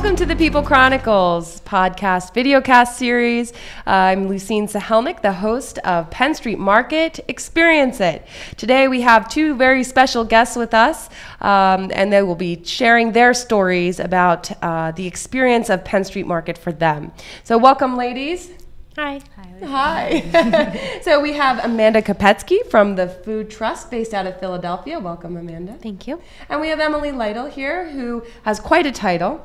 Welcome to the People Chronicles podcast videocast series. I'm Lucine Sahelnick, the host of Penn Street Market Experience It. Today we have two very special guests with us, and they will be sharing their stories about the experience of Penn Street Market for them. So welcome, ladies. Hi. Hi. So we have Amanda Kopetsky from the Food Trust based out of Philadelphia. Welcome, Amanda. Thank you. And we have Emily Lytle here, who has quite a title.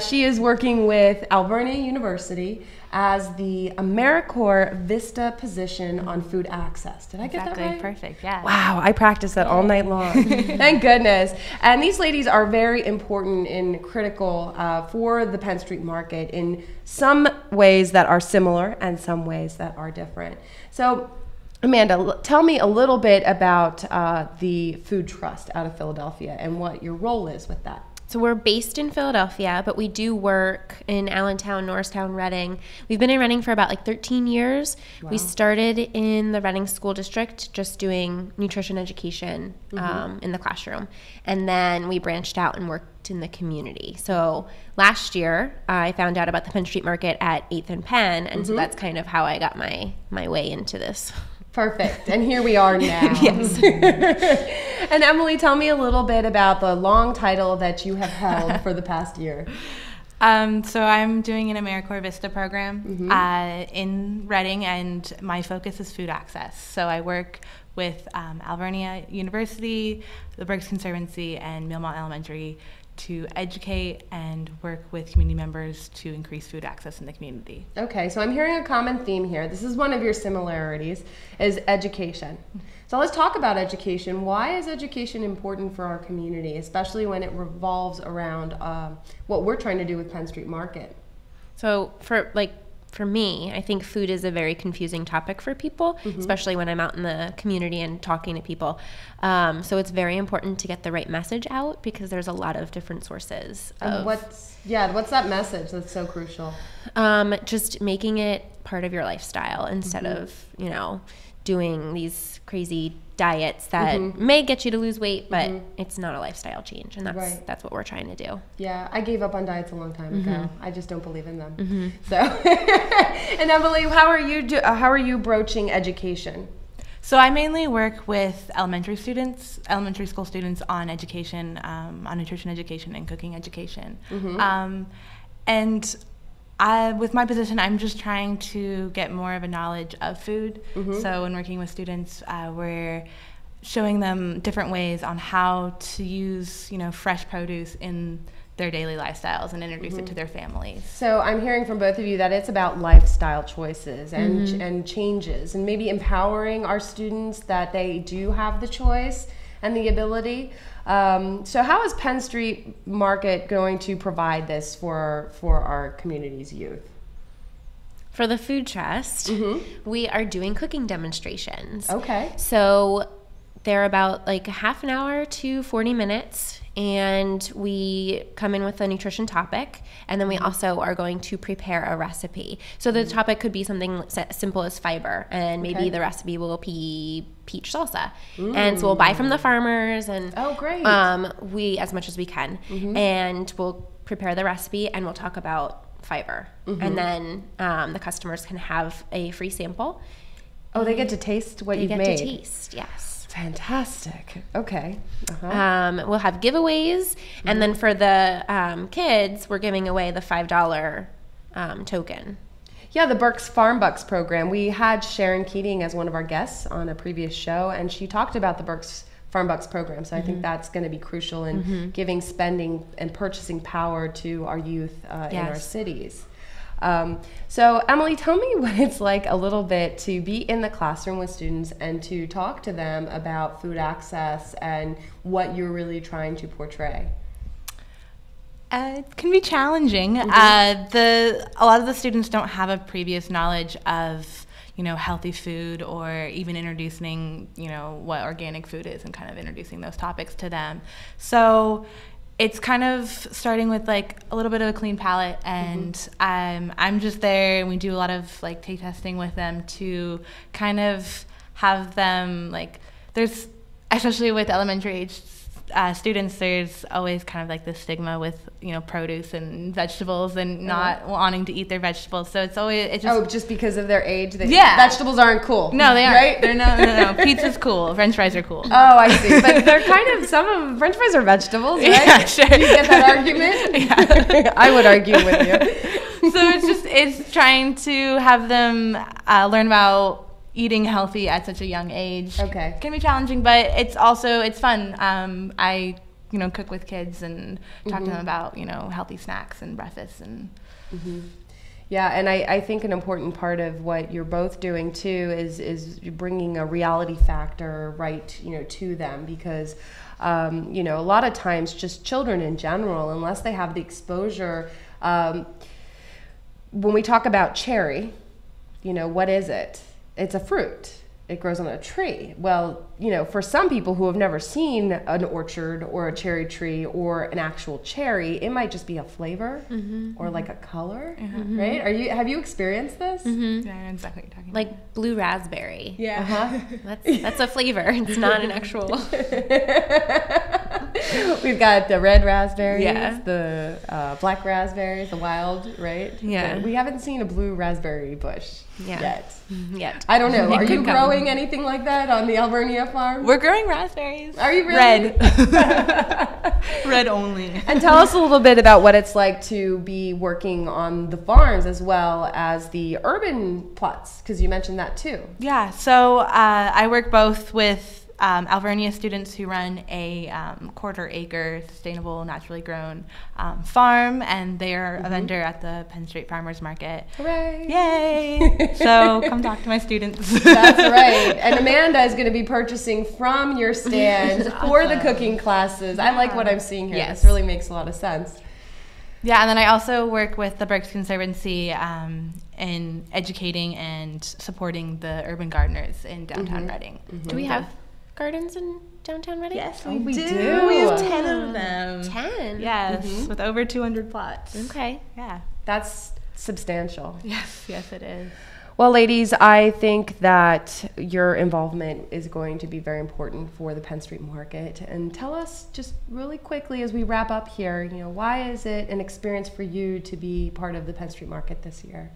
She is working with Alvernia University as the Americorps Vista position on food access. Did I get that right? Perfect, yeah. Wow, I practiced that all night long. Thank goodness. And these ladies are very important and critical for the Penn Street Market in some ways that are similar and some ways that are different. So, Amanda, tell me a little bit about the Food Trust out of Philadelphia and what your role is with that. So we're based in Philadelphia, but we do work in Allentown, Norristown, Reading. We've been in Reading for about 13 years. Wow. We started in the Reading School District just doing nutrition education in the classroom. And then we branched out and worked in the community. So last year, I found out about the Penn Street Market at 8th and Penn, and so that's kind of how I got my way into this. Perfect. And here we are now. Yes. And Emily, tell me a little bit about the long title that you have held for the past year. So I'm doing an Americorps Vista program in Reading, and my focus is food access. So I work with Alvernia University, the Berks Conservancy, and Millmont Elementary to educate and work with community members to increase food access in the community. Okay, so I'm hearing a common theme here. This is one of your similarities, is education. So let's talk about education. Why is education important for our community, especially when it revolves around what we're trying to do with Penn Street Market? So for me, I think food is a very confusing topic for people, especially when I'm out in the community and talking to people. So it's very important to get the right message out because there's a lot of different sources. What's that message that's so crucial? Just making it part of your lifestyle instead of, doing these crazy diets that may get you to lose weight, but it's not a lifestyle change, and that's what we're trying to do. Yeah, I gave up on diets a long time ago. I just don't believe in them. So, and Emily, how are you broaching education? So I mainly work with elementary school students on education, on nutrition education and cooking education, and with my position, I'm just trying to get more of a knowledge of food. So when working with students, we're showing them different ways on how to use, fresh produce in their daily lifestyles and introduce it to their families. So I'm hearing from both of you that it's about lifestyle choices and changes, and maybe empowering our students that they do have the choice and the ability. So how is Penn Street Market going to provide this for our community's youth? For the Food Trust, we are doing cooking demonstrations. Okay. So they're about a half an hour to 40 minutes, and we come in with a nutrition topic, and then we also are going to prepare a recipe. So the topic could be something simple as fiber, and maybe the recipe will be peach salsa. And so we'll buy from the farmers, and we, as much as we can, and we'll prepare the recipe, and we'll talk about fiber. And then the customers can have a free sample. Oh, they get to taste what you've made. They get to taste, yes. Fantastic. Okay. We'll have giveaways, and then for the kids, we're giving away the $5 token. Yeah, the Berks Farm Bucks program. We had Sharon Keating as one of our guests on a previous show, and she talked about the Berks Farm Bucks program. So I think that's going to be crucial in giving spending and purchasing power to our youth in our cities. So Emily, tell me what it's like a little bit to be in the classroom with students and to talk to them about food access and what you're really trying to portray. It can be challenging. A lot of the students don't have a previous knowledge of healthy food, or even introducing what organic food is, and kind of introducing those topics to them. So it's kind of starting with a little bit of a clean palate, and I'm just there, and we do a lot of taste testing with them to kind of have them there's, especially with elementary age students, there's always kind of like this stigma with, you know, produce and vegetables and not wanting to eat their vegetables. So it's just just because of their age, yeah, vegetables aren't cool. No, they aren't. Right? They're no. Pizza's cool. French fries are cool. Oh, I see. But they're kind of, some of French fries are vegetables, right? Yeah, sure. You get that argument? Yeah. I would argue with you. So it's trying to have them learn about eating healthy at such a young age. Okay. It can be challenging, but it's fun. I, you know, cook with kids and talk to them about, you know, healthy snacks and breakfasts and. Yeah, and I think an important part of what you're both doing too is bringing a reality factor right, you know, to them, because you know, a lot of times just children in general, unless they have the exposure, when we talk about cherry, you know, what is it? It's a fruit. It grows on a tree. Well, you know, for some people who have never seen an orchard or a cherry tree or an actual cherry, it might just be a flavor or like a color, right? Have you experienced this? Yeah, I know exactly what you're talking about. Like blue raspberry. Yeah. That's a flavor. It's not an actual. We've got the red raspberries, Yeah. the black raspberries, the wild, right? Yeah. But we haven't seen a blue raspberry bush yet. Yet. I don't know. It Are you could come. growing anything like that on the Alvernia farm? We're growing raspberries. Are you really? Red. Red only. And tell us a little bit about what it's like to be working on the farms as well as the urban plots, because you mentioned that too. Yeah, so I work both with Alvernia students who run a quarter-acre sustainable, naturally grown farm, and they're a vendor at the Penn Street Farmers Market. Hooray! Yay! So come talk to my students. That's right. And Amanda is going to be purchasing from your stand for the cooking classes. I like what I'm seeing here. Yes. This really makes a lot of sense. Yeah, and then I also work with the Berks Conservancy in educating and supporting the urban gardeners in downtown Reading. Do we have gardens in downtown Reading? Yes, we we do. do. We have 10 of them. 10? Yes, with over 200 plots. Okay. Yeah. That's substantial. Yes, it is. Well, ladies, I think that your involvement is going to be very important for the Penn Street Market. And tell us just really quickly as we wrap up here, you know, why is it an experience for you to be part of the Penn Street Market this year?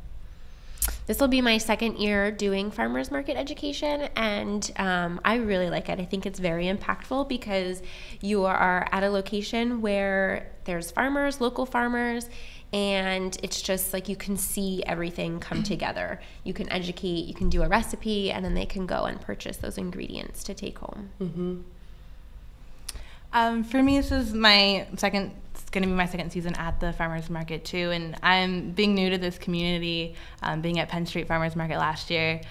This will be my second year doing farmers market education, and I really like it. I think it's very impactful because you are at a location where there's farmers, local farmers, and it's just like you can see everything come together. You can educate, you can do a recipe, and then they can go and purchase those ingredients to take home. For me, this is it's going to be my second season at the farmers market too, and I'm being new to this community. Being at Penn Street Farmers Market last year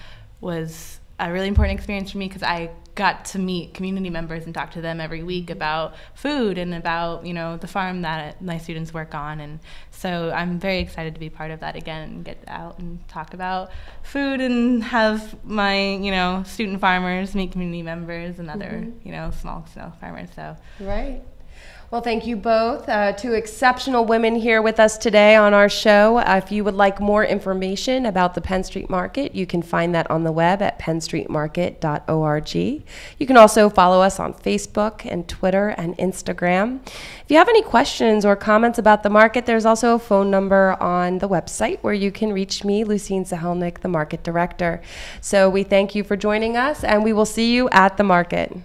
was a really important experience for me because I got to meet community members and talk to them every week about food and about, you know, the farm that my students work on. And so I'm very excited to be part of that again and get out and talk about food and have my, you know, student farmers meet community members and other, you know, small scale farmers. So Right. Well, thank you both, two exceptional women here with us today on our show. If you would like more information about the Penn Street Market, you can find that on the web at pennstreetmarket.org. You can also follow us on Facebook and Twitter and Instagram. If you have any questions or comments about the market, there's also a phone number on the website where you can reach me, Lucine Sahelnick, the Market Director. So we thank you for joining us, and we will see you at the market.